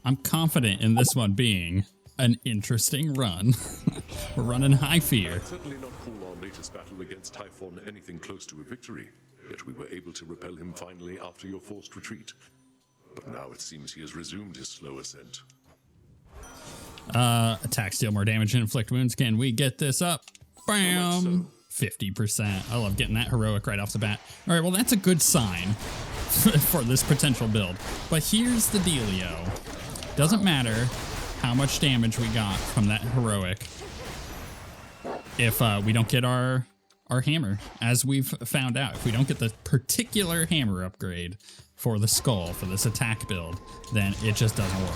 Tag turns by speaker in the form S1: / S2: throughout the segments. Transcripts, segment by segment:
S1: I'm confident in this one being an interesting run. We're running high fear.
S2: I'd certainly not call our latest battle against Typhon anything close to a victory, yet we were able to repel him finally after your forced retreat. But now it seems he has resumed his slow ascent.
S1: Attack, deal more damage, and inflict wounds. Can we get this up? Bam! 50%. I love getting that heroic right off the bat. All right, well, that's a good sign for this potential build. But here's the dealio. Doesn't matter how much damage we got from that heroic if we don't get our hammer, as we've found out. If we don't get the particular hammer upgrade for the skull for this attack build, then it just doesn't work.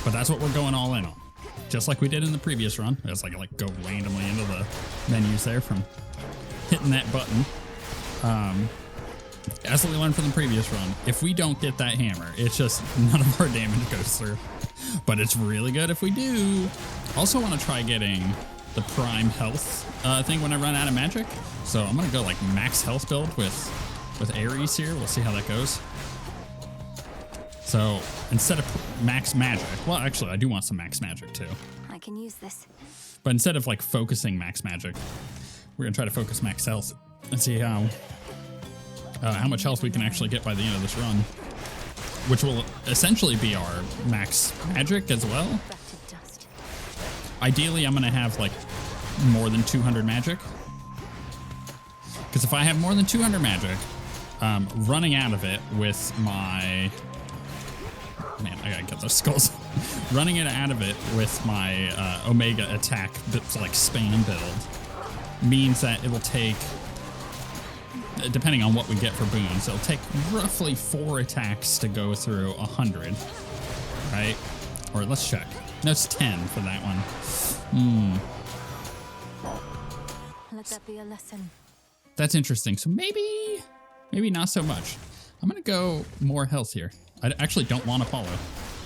S1: But that's what we're going all in on. Just like we did in the previous run. It's like go randomly into the menus there from hitting that button. As we learned from the previous run, if we don't get that hammer, it's just none of our damage goes through. But it's really good if we do. Also want to try getting the prime health thing when I run out of magic. So I'm going to go like max health build with Ares here. We'll see how that goes. So instead of max magic, well, actually, I do want some max magic too.
S3: I can use this.
S1: But instead of like focusing max magic, we're going to try to focus max health and see how much health we can actually get by the end of this run, which will essentially be our max magic as well. Ideally, I'm going to have like more than 200 magic, because if I have more than 200 magic, running out of it with my... Man, I gotta get those skulls. Running it out of it with my Omega attack, like spam build, means that it will take, depending on what we get for boons, it'll take roughly 4 attacks to go through 100, right? Or let's check. That's 10 for that one.
S3: Let that be a lesson.
S1: That's interesting. So maybe not so much. I'm gonna go more health here. I actually don't want Apollo.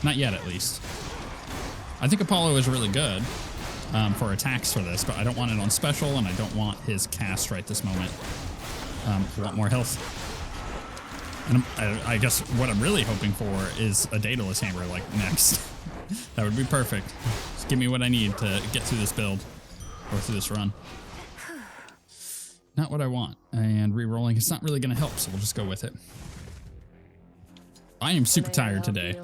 S1: Not yet, at least. I think Apollo is really good for attacks for this, but I don't want it on special, and I don't want his cast right this moment. I want more health. And I guess what I'm really hoping for is a Daedalus Hammer, like, next. That would be perfect. Just give me what I need to get through this build, or through this run. Not what I want. And re-rolling is not really going to help, so we'll just go with it. I am super tired today,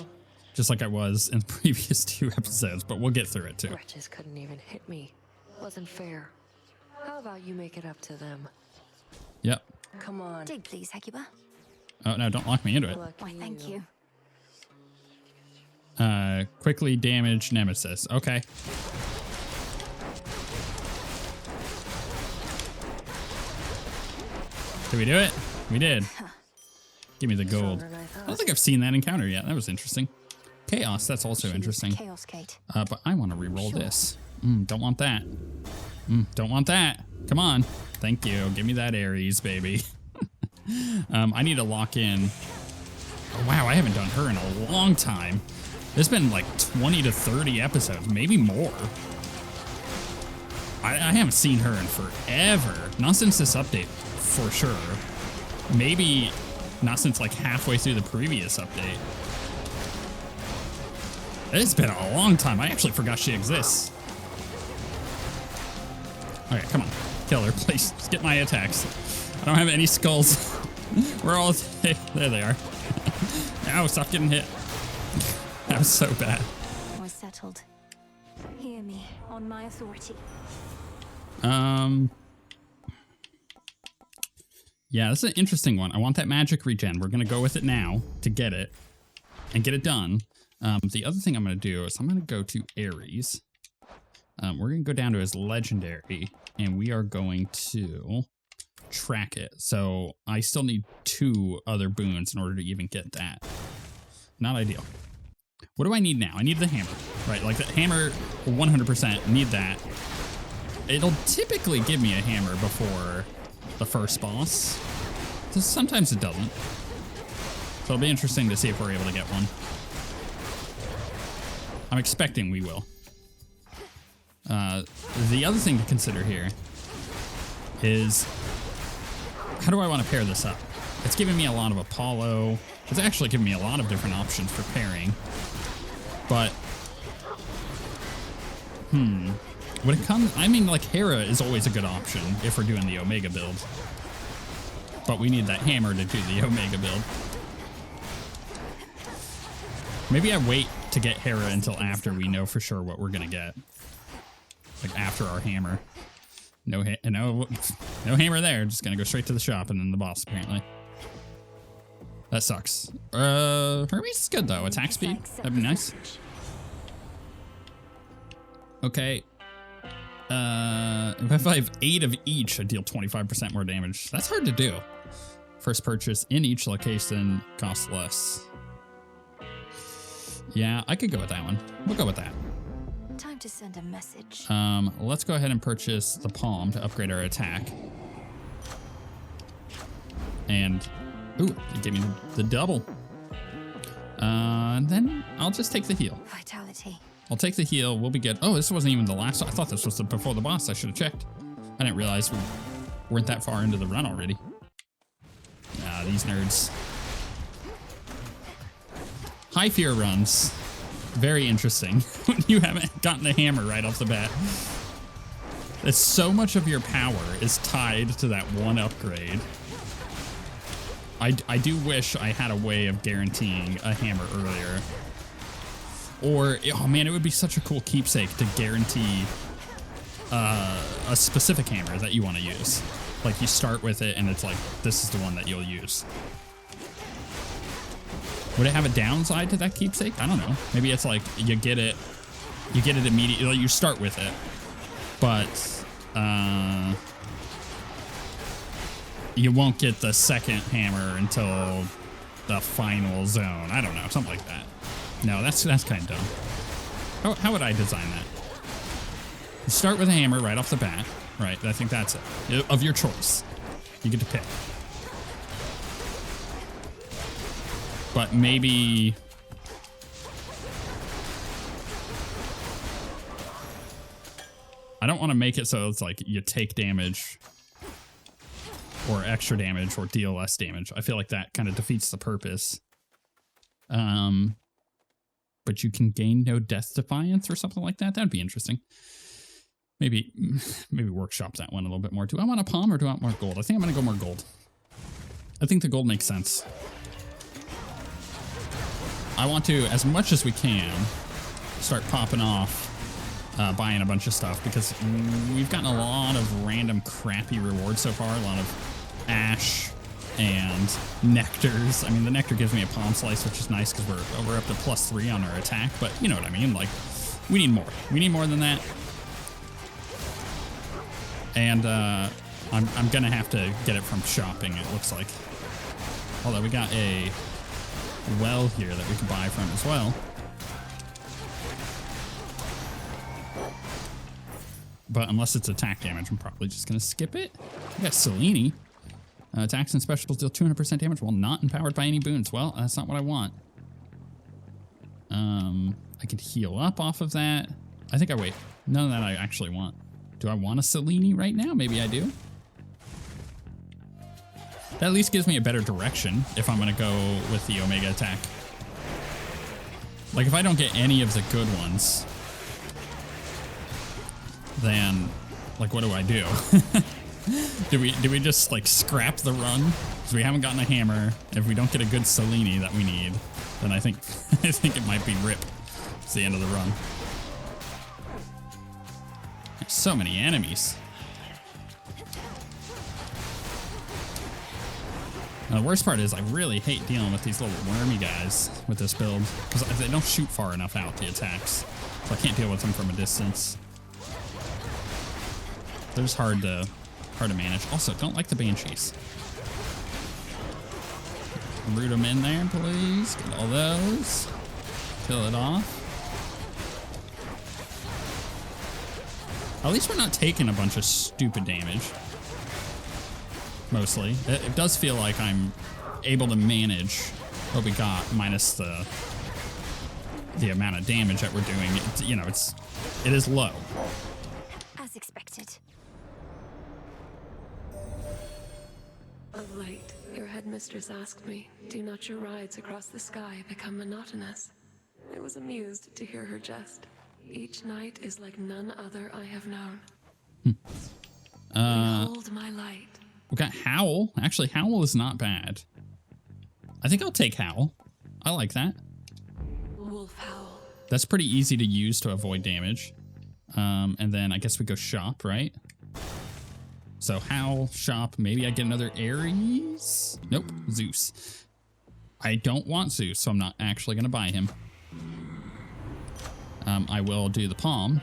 S1: just like I was in the previous 2 episodes, but we'll get through it too.
S4: Wretches couldn't even hit me. Wasn't fair. How about you make it up to them?
S1: Yep.
S4: Come on.
S3: Dig, please, Hecuba.
S1: Oh, no, don't lock me into it.
S3: Why, thank you.
S1: Quickly damage Nemesis. Okay. Did we do it? We did. Give me the gold. I don't think I've seen that encounter yet. That was interesting. Chaos, that's also interesting.
S3: Chaos, Kate.
S1: But I want to re-roll this. Don't want that. Don't want that. Come on. Thank you. Give me that Ares, baby. I need to lock in. Oh, wow, I haven't done her in a long time. It's been like 20 to 30 episodes, maybe more. I haven't seen her in forever. Not since this update, for sure. Maybe not since like halfway through the previous update. It's been a long time. I actually forgot she exists. Okay, come on. Kill her, please. Just get my attacks. I don't have any skulls. We're all... There they are. Ow, stop getting hit. That was so bad.
S3: We're settled. Hear me, on my authority.
S1: Yeah, this is an interesting one. I want that magic regen. We're going to go with it now to get it and get it done. The other thing I'm going to do is I'm going to go to Ares. We're going to go down to his legendary, and we are going to track it. So I still need 2 other boons in order to even get that. Not ideal. What do I need now? I need the hammer, right? Like the hammer, 100% need that. It'll typically give me a hammer before the first boss. Sometimes it doesn't. So it'll be interesting to see if we're able to get one. I'm expecting we will. The other thing to consider here is, how do I want to pair this up? It's giving me a lot of Apollo. It's actually giving me a lot of different options for pairing. But, when it comes, I mean, like, Hera is always a good option if we're doing the Omega build. But we need that hammer to do the Omega build. Maybe I wait to get Hera until after we know for sure what we're gonna get. Like, after our hammer. No hammer there. Just gonna go straight to the shop and then the boss, apparently. That sucks. Hermes is good, though. Attack speed. That'd be nice. Okay. If I have 8 of each, I deal 25% more damage. That's hard to do. First purchase in each location costs less. Yeah, I could go with that one. We'll go with that.
S3: Time to send a message.
S1: Let's go ahead and purchase the palm to upgrade our attack. And, ooh, it gave me the double. And then I'll just take the heal.
S3: Vitality.
S1: I'll take the heal. We'll be good. Oh, this wasn't even the last. I thought this was before the boss. I should have checked. I didn't realize we weren't that far into the run already. Ah, these nerds. High fear runs. Very interesting when you haven't gotten the hammer right off the bat. It's so much of your power is tied to that one upgrade. I do wish I had a way of guaranteeing a hammer earlier. Or, oh man, it would be such a cool keepsake to guarantee a specific hammer that you want to use. Like, you start with it and it's like, this is the one that you'll use. Would it have a downside to that keepsake? I don't know. Maybe it's like, you get it immediately, you start with it. But, you won't get the second hammer until the final zone. I don't know, something like that. No, that's kind of dumb. How would I design that? You start with a hammer right off the bat. Right, I think that's it. Of your choice. You get to pick. But maybe... I don't want to make it so it's like you take damage or extra damage or deal less damage. I feel like that kind of defeats the purpose. But you can gain no death defiance or something like that. That'd be interesting. Maybe workshop that one a little bit more. Do I want a palm or do I want more gold? I think I'm going to go more gold. I think the gold makes sense. I want to, as much as we can, start popping off, buying a bunch of stuff, because we've gotten a lot of random crappy rewards so far. A lot of ash and nectars. I mean, the nectar gives me a palm slice, which is nice because we're up to +3 on our attack, but you know what I mean? Like, we need more. We need more than that. And I'm gonna have to get it from shopping, it looks like. Although we got a well here that we can buy from as well. But unless it's attack damage, I'm probably just gonna skip it. We got Selene. Attacks and specials deal 200% damage while not empowered by any boons. Well, that's not what I want. I could heal up off of that. I think I wait. None of that I actually want. Do I want a Selene right now? Maybe I do. That at least gives me a better direction if I'm going to go with the Omega attack. Like, if I don't get any of the good ones, then, like, what do I do? do we just, like, scrap the run? Because we haven't gotten a hammer. If we don't get a good Selene that we need, then I think it might be rip. It's the end of the run. There's so many enemies. Now, the worst part is I really hate dealing with these little wormy guys with this build, because they don't shoot far enough out, the attacks. So I can't deal with them from a distance. They're just hard to manage. Also, don't like the banshees. Root them in there, please. Get all those. Kill it off. At least we're not taking a bunch of stupid damage. Mostly. It does feel like I'm able to manage what we got minus the amount of damage that we're doing. It is low.
S3: As expected.
S4: A light
S5: Your headmistress asked me, do not your rides across the sky become monotonous? I was amused to hear her jest. Each night is like none other I have known. Behold my light.
S1: We got Howl. Actually, Howl is not bad. I think I'll take Howl. I like that.
S5: Wolf Howl.
S1: That's pretty easy to use to avoid damage. And then I guess we go shop, right? So Howl, shop, maybe I get another Ares? Nope, Zeus. I don't want Zeus, so I'm not actually going to buy him. I will do the palm.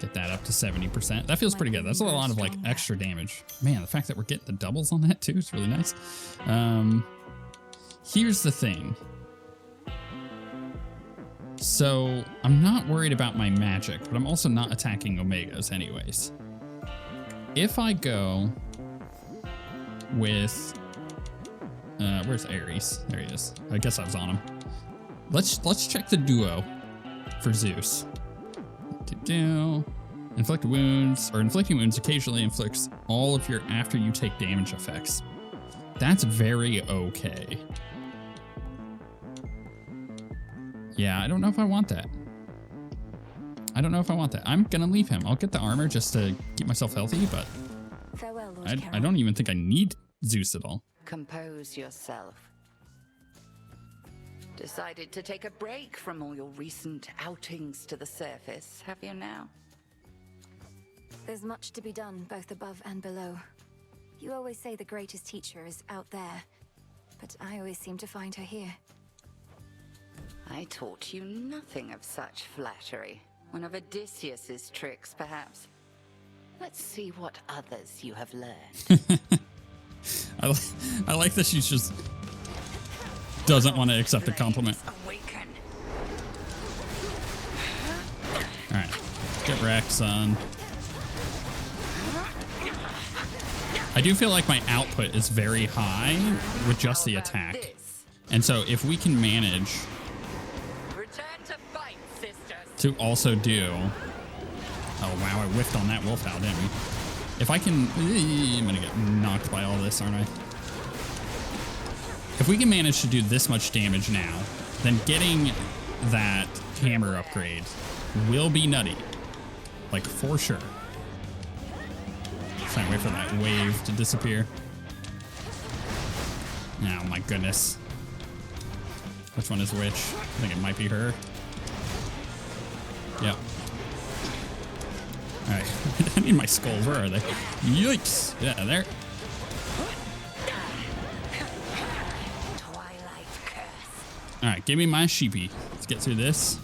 S1: Get that up to 70%. That feels pretty good. That's a lot of like extra damage. Man, the fact that we're getting the doubles on that too is really nice. Here's the thing. So I'm not worried about my magic, but I'm also not attacking Omegas anyways. If I go with, where's Ares? There he is. I guess I was on him. Let's check the duo for Zeus. Inflict wounds, or inflicting wounds occasionally inflicts all of your after you take damage effects. That's very okay. Yeah, I don't know if I want that. I'm gonna leave him. I'll get the armor just to keep myself healthy, but
S3: Farewell, Lord
S1: I don't even think I need Zeus at all.
S6: Compose yourself. Decided to take a break from all your recent outings to the surface, have you now?
S3: There's much to be done, both above and below. You always say the greatest teacher is out there, but I always seem to find her here.
S6: I taught you nothing of such flattery. One of Odysseus's tricks, perhaps. Let's see what others you have learned.
S1: I like that she's just doesn't want to accept a compliment.
S6: Awaken.
S1: All right, get wrecked, son. I do feel like my output is very high with just the attack. And so if we can manage to also do... Oh, wow, I whiffed on that wolf howl, didn't we? If I can... I'm going to get knocked by all this, aren't I? If we can manage to do this much damage now, then getting that hammer upgrade will be nutty. Like, for sure. Trying to wait for that wave to disappear. Oh, my goodness. Which one is which? I think it might be her. Yep. All right. I need my skulls. Where are they? Yikes. Yeah, there. All right, give me my sheepy. Let's get through this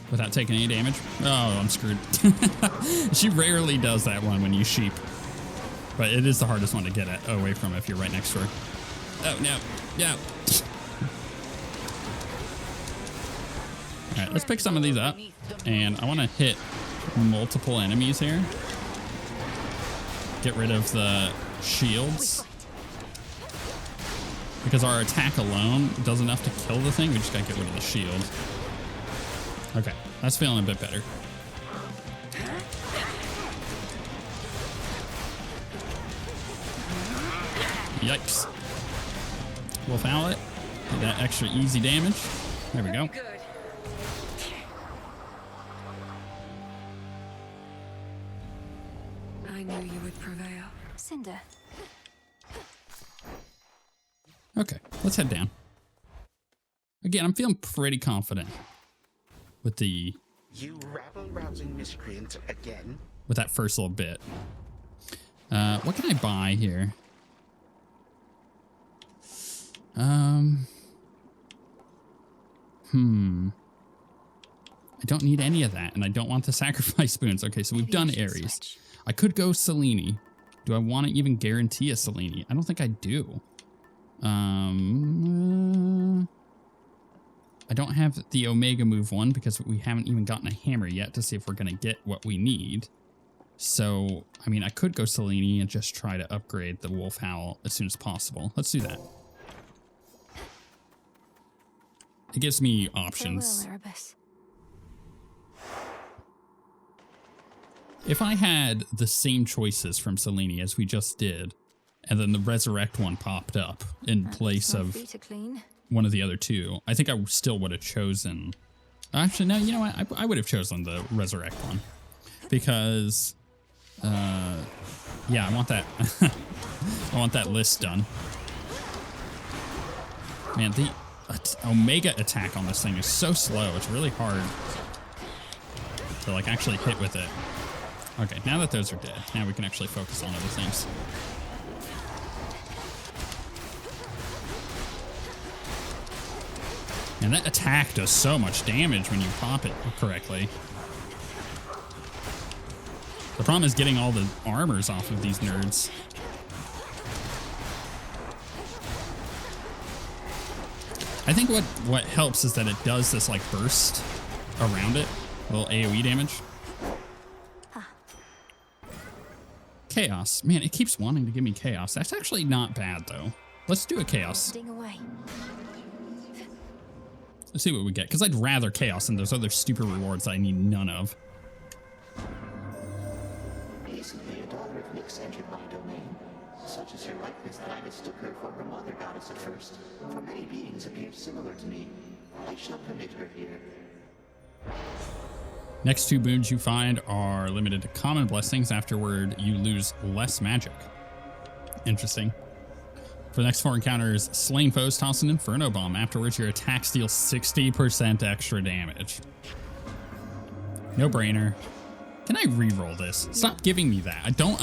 S1: without taking any damage. Oh, I'm screwed. She rarely does that one when you sheep. But it is the hardest one to get away from if you're right next to her. Oh, no. Yeah. All right, let's pick some of these up. And I want to hit multiple enemies here. Get rid of the shields. Because our attack alone does enough to kill the thing. We just got to get rid of the shield. Okay, that's feeling a bit better. Yikes. We'll foul it. Get that extra easy damage. There we go.
S5: I knew you would prevail.
S3: Cinder.
S1: Okay, let's head down. Again, I'm feeling pretty confident with the...
S7: You rabble-rousing miscreant again?
S1: With that first little bit. What can I buy here? I don't need any of that, and I don't want the sacrifice spoons. Okay, so we've done Ares. I could go Selene. Do I want to even guarantee a Selene? I don't think I do. I don't have the Omega move one because we haven't even gotten a hammer yet to see if we're going to get what we need. So, I mean, I could go Selene and just try to upgrade the Wolf Howl as soon as possible. Let's do that. It gives me options.
S3: Farewell, Erebus.
S1: If I had the same choices from Selene as we just did, and then the resurrect one popped up in place
S3: My
S1: of
S3: feet are clean.
S1: one of the other two. I think I still would have chosen. Actually, no. You know what? I would have chosen the resurrect one because, yeah, I want that. I want that list done. Man, the Omega attack on this thing is so slow. It's really hard to like actually hit with it. Okay, now that those are dead, now we can actually focus on other things. And that attack does so much damage when you pop it correctly. The problem is getting all the armors off of these nerds. I think what helps is that it does this like burst around it, a little AoE damage. Chaos. Man, it keeps wanting to give me chaos. That's actually not bad though. Let's do a chaos.
S3: Ding away.
S1: Let's see what we get, because I'd rather chaos than those other stupid rewards that I need none of.
S8: Recently, a daughter of Nyx entered my domain. Such is her likeness that I mistook her for her mother goddess at first. For many beings appeared similar to me. I shall permit her here.
S1: Next two boons you find are limited to common blessings. Afterward, you lose less magic. Interesting. For the next 4 encounters, slain foes toss an Inferno Bomb. Afterwards, your attacks deal 60% extra damage. No brainer. Can I re-roll this? Stop giving me that. I don't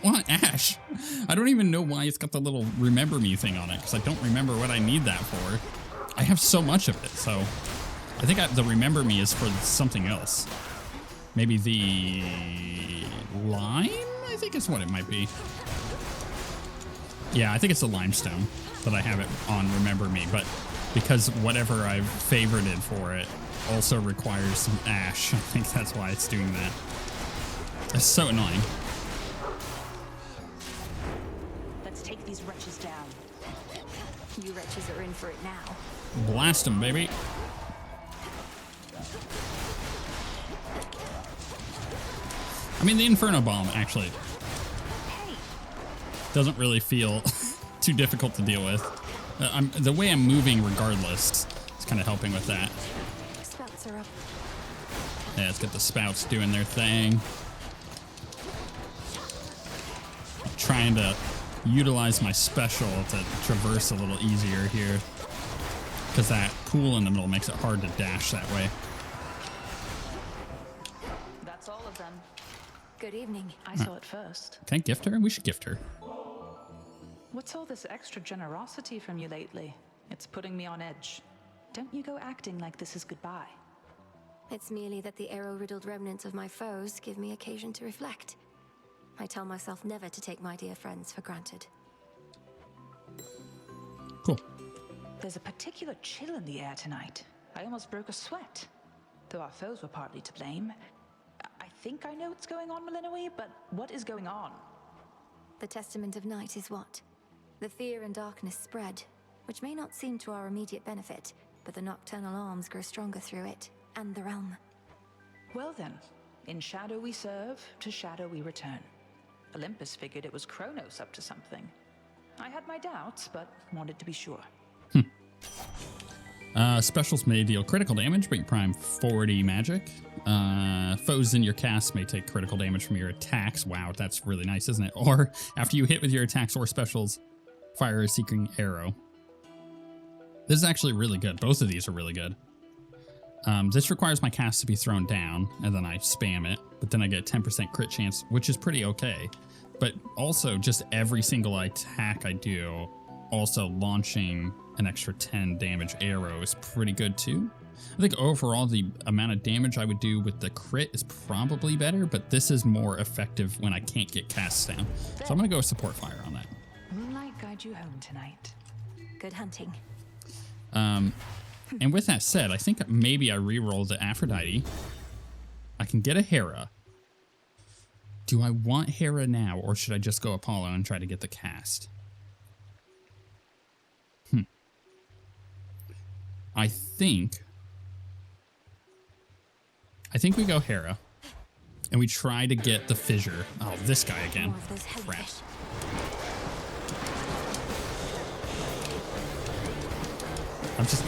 S1: want Ash. I don't even know why it's got the little remember me thing on it, because I don't remember what I need that for. I have so much of it, so I think the remember me is for something else. Maybe the lime, I think is what it might be. Yeah, I think it's the limestone that I have it on remember me, but because whatever I've favorited for it also requires some ash, I think that's why it's doing that. It's so annoying.
S9: Let's take these wretches down.
S3: You wretches are in for it now.
S1: Blast them, baby. I mean, the Inferno Bomb actually doesn't really feel too difficult to deal with. The way I'm moving regardless is kind of helping with that.
S3: Spouts are up.
S1: Yeah, let's get the spouts doing their thing. I'm trying to utilize my special to traverse a little easier here, because that pool in the middle makes it hard to dash that way.
S9: That's all of them.
S3: Good evening.
S9: I saw it first.
S1: Can I gift her? We should gift her.
S9: What's all this extra generosity from you lately? It's putting me on edge. Don't you go acting like this is goodbye.
S3: It's merely that the arrow-riddled remnants of my foes give me occasion to reflect. I tell myself never to take my dear friends for granted.
S1: Cool.
S9: There's a particular chill in the air tonight. I almost broke a sweat. Though our foes were partly to blame. I think I know what's going on, Malinois, but what is going on?
S3: The testament of night is what? The fear and darkness spread, which may not seem to our immediate benefit, but the nocturnal arms grow stronger through it, and the realm.
S9: Well then, in shadow we serve, to shadow we return. Olympus figured it was Kronos up to something. I had my doubts, but wanted to be sure.
S1: Specials may deal critical damage, but you prime 40 magic. Foes in your cast may take critical damage from your attacks. Wow, that's really nice, isn't it? Or after you hit with your attacks or specials, fire a seeking arrow. This is actually really good. Both of these are really good. This requires my cast to be thrown down, and then I spam it, but then I get a 10% crit chance, which is pretty okay. But also, just every single attack I do, also launching an extra 10 damage arrow is pretty good too. I think overall the amount of damage I would do with the crit is probably better, but this is more effective when I can't get casts down. So I'm gonna go with support fire on that.
S9: Moonlight guide you home tonight.
S3: Good hunting.
S1: And with that said, I think maybe I re-roll the Aphrodite. I can get a Hera. Do I want Hera now, or should I just go Apollo and try to get the cast? I think we go Hera, and we try to get the fissure. Oh, this guy again.
S3: More of those
S1: Crap.
S3: jellyfish.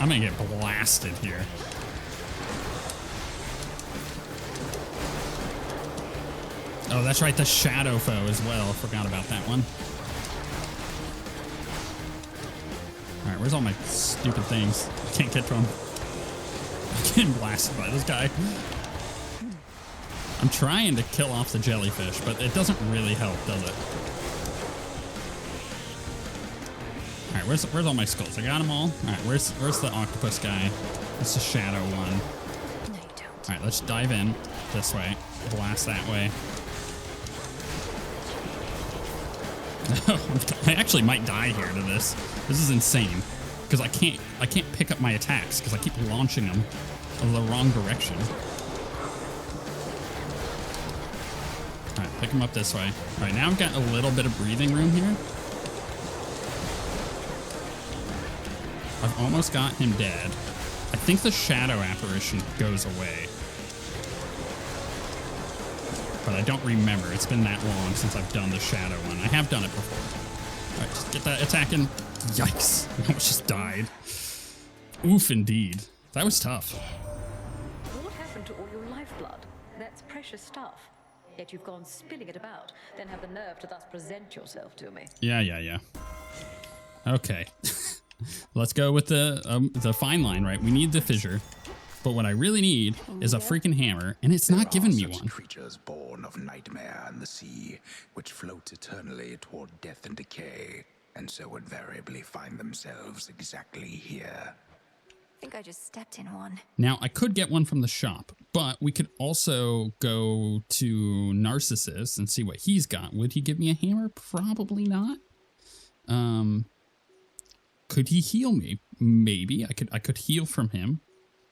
S1: I'm gonna get blasted here. Oh, that's right, the shadow foe as well. Forgot about that one. All right, where's all my stupid things? I can't get to them. I'm getting blasted by this guy. I'm trying to kill off the jellyfish, but it doesn't really help, does it? All right, where's all my skulls? I got them all. All right, where's the octopus guy? It's the shadow one.
S3: No, you don't.
S1: All right, let's dive in this way. Blast that way. I actually might die here to this. This is insane because I can't pick up my attacks because I keep launching them in the wrong direction. All right, pick them up this way. All right, now I've got a little bit of breathing room here. I've almost got him dead. I think the shadow apparition goes away. But I don't remember. It's been that long since I've done the shadow one. I have done it before. All right, just get that attacking. Yikes. I almost just died. Oof, indeed. That was tough.
S10: What happened to all your lifeblood? That's precious stuff. Yet you've gone spilling it about, then have the nerve to thus present yourself to me.
S1: Yeah. Okay. Let's go with the fine line, right? We need the fissure. But what I really need is a freaking hammer, and it's not giving me one.
S7: Creatures born of nightmare and the sea, which float eternally toward death and decay, and so invariably find themselves exactly here.
S3: I think I just stepped in one.
S1: Now, I could get one from the shop, but we could also go to Narcissus and see what he's got. Would he give me a hammer? Probably not. Could he heal me? Maybe. I could heal from him.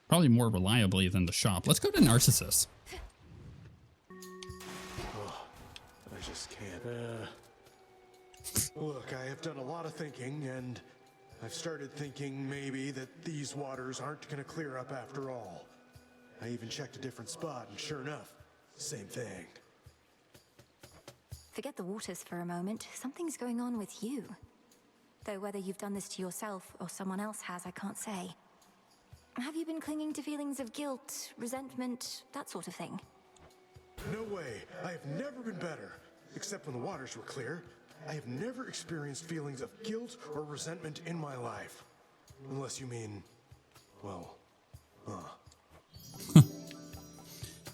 S1: Probably more reliably than the shop. Let's go to Narcissus.
S11: Oh, I just can't. Look, I have done a lot of thinking, and I've started thinking maybe that these waters aren't going to clear up after all. I even checked a different spot, and sure enough, same thing.
S3: Forget the waters for a moment. Something's going on with you. Though whether you've done this to yourself or someone else has, I can't say. Have you been clinging to feelings of guilt, resentment, that sort of thing?
S11: No way. I have never been better. Except when the waters were clear. I have never experienced feelings of guilt or resentment in my life. Unless you mean, well,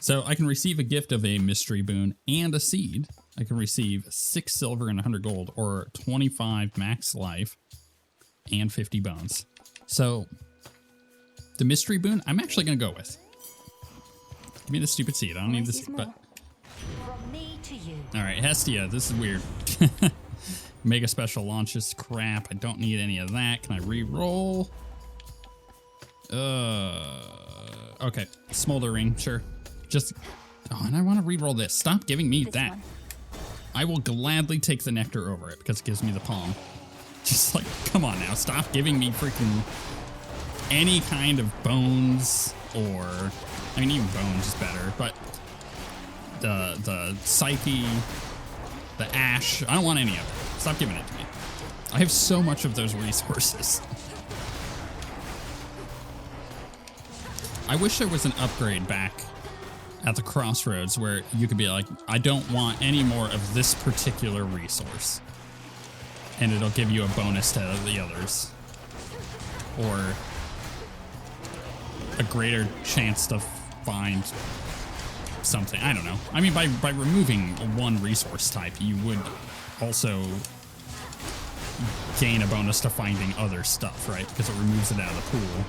S1: So I can receive a gift of a mystery boon and a seed. I can receive 6 silver and 100 gold, or 25 max life and 50 bones. So the mystery boon, I'm actually going to go with. Give me the stupid seed. I don't need this, but...
S10: From me to you.
S1: All right, Hestia, this is weird. Mega special launches, crap. I don't need any of that. Can I re-roll? Okay, smoldering, sure. Just, oh, and I want to re-roll this. Stop giving me that. One. I will gladly take the nectar over it because it gives me the palm. Just like, come on now, stop giving me freaking any kind of bones or, I mean, even bones is better, but the psyche, the ash, I don't want any of it. Stop giving it to me. I have so much of those resources. I wish there was an upgrade back at the crossroads where you could be like, I don't want any more of this particular resource. And it'll give you a bonus to the others. Or a greater chance to find something. I don't know. I mean, by removing one resource type, you would also gain a bonus to finding other stuff, right? Because it removes it out of the pool.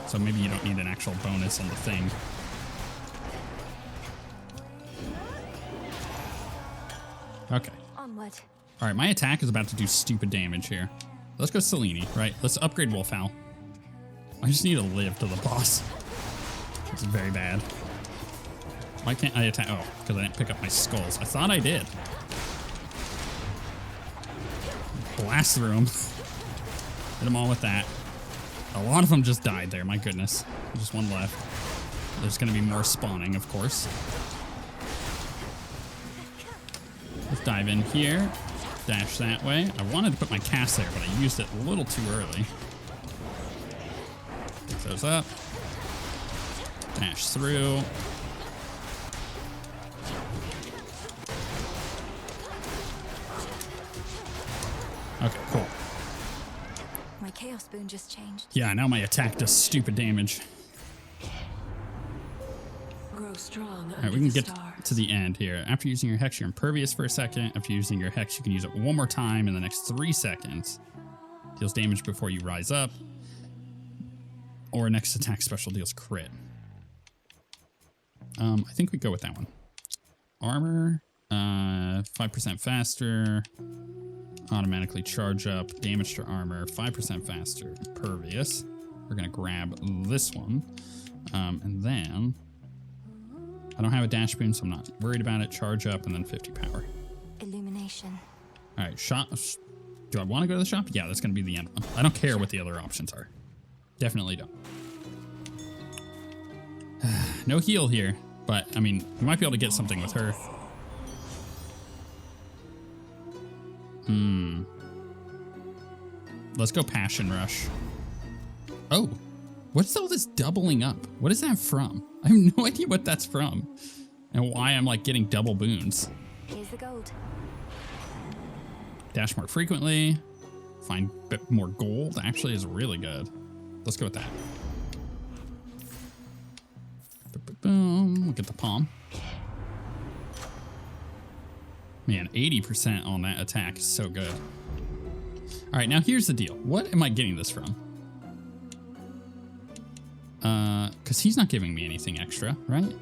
S1: So maybe you don't need an actual bonus on the thing. Okay.
S3: Onward.
S1: All right, my attack is about to do stupid damage here. Let's go Selene, right? Let's upgrade Wolfhowl. I just need to live to the boss. It's very bad. Why can't I attack? Oh, because I didn't pick up my skulls. I thought I did. Blast through them. Hit them all with that. A lot of them just died there, my goodness. Just one left. There's going to be more spawning, of course. Let's dive in here. Dash that way. I wanted to put my cast there, but I used it a little too early. those up. Dash through. Okay, cool.
S3: My Chaos Boon just changed.
S1: Yeah, now my attack does stupid damage.
S5: Grow strong.
S1: All right, we can get to the end here. After using your Hex, you're impervious for a second. After using your Hex, you can use it one more time in the next 3 seconds. Deals damage before you rise up. Or next attack special deals crit. I think we go with that one. Armor, 5% faster. Automatically charge up. Damage to armor, 5% faster. Impervious. We're going to grab this one. And then... I don't have a dash boon, so I'm not worried about it. Charge up and then 50 power.
S3: Illumination.
S1: All right, shop. Do I want to go to the shop? Yeah, that's going to be the end one. I don't care what the other options are. Definitely don't. No heal here, but I mean, you might be able to get something with her. Let's go Passion Rush. Oh, what's all this doubling up? What is that from? I have no idea what that's from and why I'm like getting double boons.
S3: Here's the gold.
S1: Dash more frequently. Find a bit more gold actually is really good. Let's go with that. Boom. Get the palm. Man, 80% on that attack is so good. All right, now here's the deal. What am I getting this from? Because he's not giving me anything extra, right?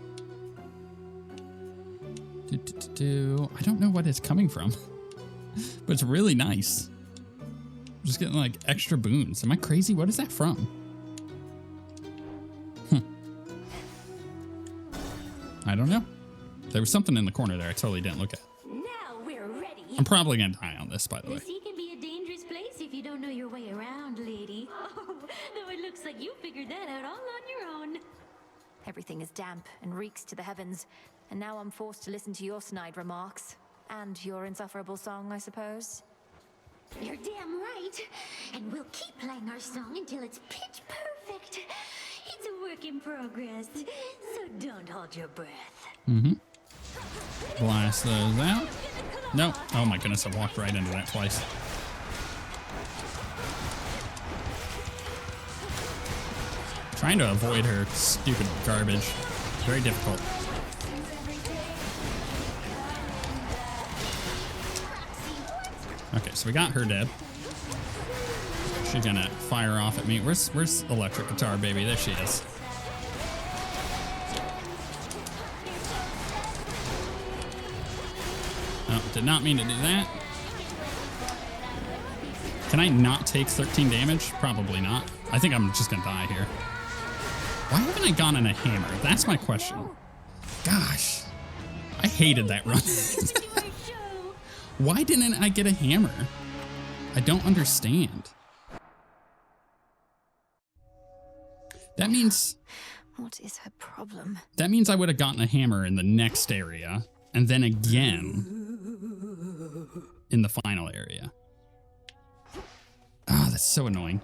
S1: I don't know what it's coming from, but it's really nice. I'm just getting like extra boons. Am I crazy? What is that from? I don't know. There was something in the corner there I totally didn't look at.
S12: Now we're ready.
S1: I'm probably gonna die on this, by the way.
S12: The sea can be a dangerous place if you don't know your way around, lady. Oh, though it looks like you figured that out all on your own.
S3: Everything is damp and reeks to the heavens, and now I'm forced to listen to your snide remarks. And your insufferable song, I suppose.
S12: You're damn right. And we'll keep playing our song until it's pitch perfect. It's a work in progress, so don't hold your breath.
S1: Blast those out. No. Oh my goodness, I walked right into that twice. Trying to avoid her stupid garbage. Very difficult. Okay, so we got her dead. She's gonna fire off at me. Where's electric guitar, baby? There she is. Oh, did not mean to do that. Can I not take 13 damage? Probably not. I think I'm just gonna die here. Why haven't I gone on a hammer? That's my question. Gosh, I hated that run. Why didn't I get a hammer? I don't understand. That means...
S3: What is her problem?
S1: That means I would have gotten a hammer in the next area, and then again in the final area. Ah, that's so annoying.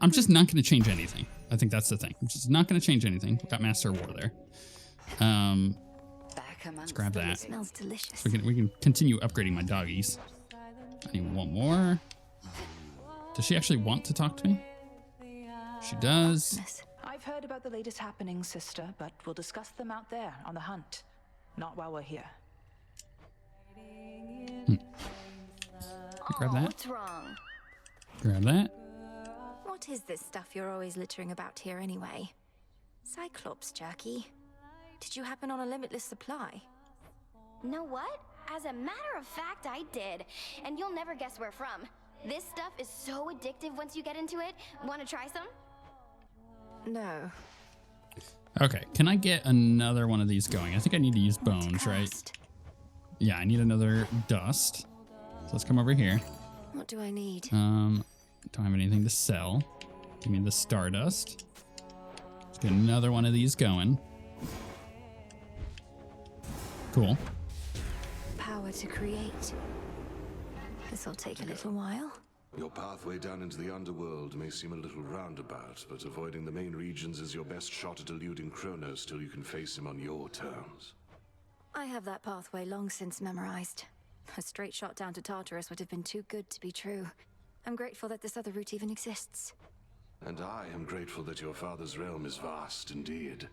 S1: I'm just not going to change anything. I think that's the thing. I'm just not going to change anything. Got Master of War there. Let's grab that.
S3: It smells delicious.
S1: So we can continue upgrading my doggies. I need one more. Does she actually want to talk to me? She does.
S9: I've heard about the latest happenings, sister, but we'll discuss them out there on the hunt. Not while we're here.
S1: Grab that.
S3: What's wrong?
S1: Grab that.
S3: What is this stuff you're always littering about here anyway? Cyclops jerky? Did you happen on a limitless supply?
S13: Know what? As a matter of fact, I did. And you'll never guess where from. This stuff is so addictive once you get into it. Want to try some?
S3: No.
S1: Okay, can I get another one of these going? I think I need to use bones, right? Yeah, I need another dust. So let's come over here.
S3: What do I need?
S1: Don't have anything to sell. Give me the stardust. Let's get another one of these going. Cool.
S3: Power to create. This'll take a little while.
S2: Your pathway down into the underworld may seem a little roundabout, but avoiding the main regions is your best shot at eluding Kronos till you can face him on your terms.
S3: I have that pathway long since memorized. A straight shot down to Tartarus would have been too good to be true. I'm grateful that this other route even exists.
S2: And I am grateful that your father's realm is vast indeed,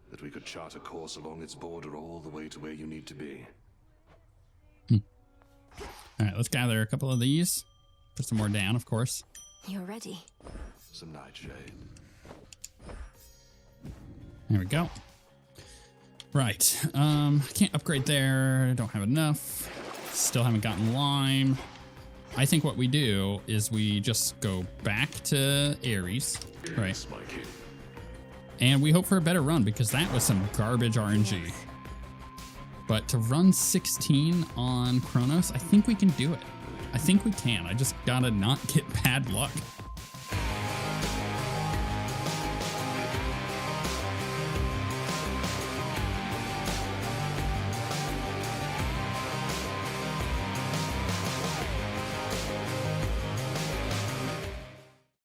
S2: that we could chart a course along its border all the way to where you need to be.
S1: All right, let's gather a couple of these. Put some more down, of course.
S3: You're ready.
S2: Some nightshade.
S1: There we go. Right. Can't upgrade there. Don't have enough. Still haven't gotten lime. I think what we do is we just go back to Ares. Right. And we hope for a better run because that was some garbage RNG. But to run 16 on Kronos, I think we can do it. I think we can. I just gotta not get bad luck.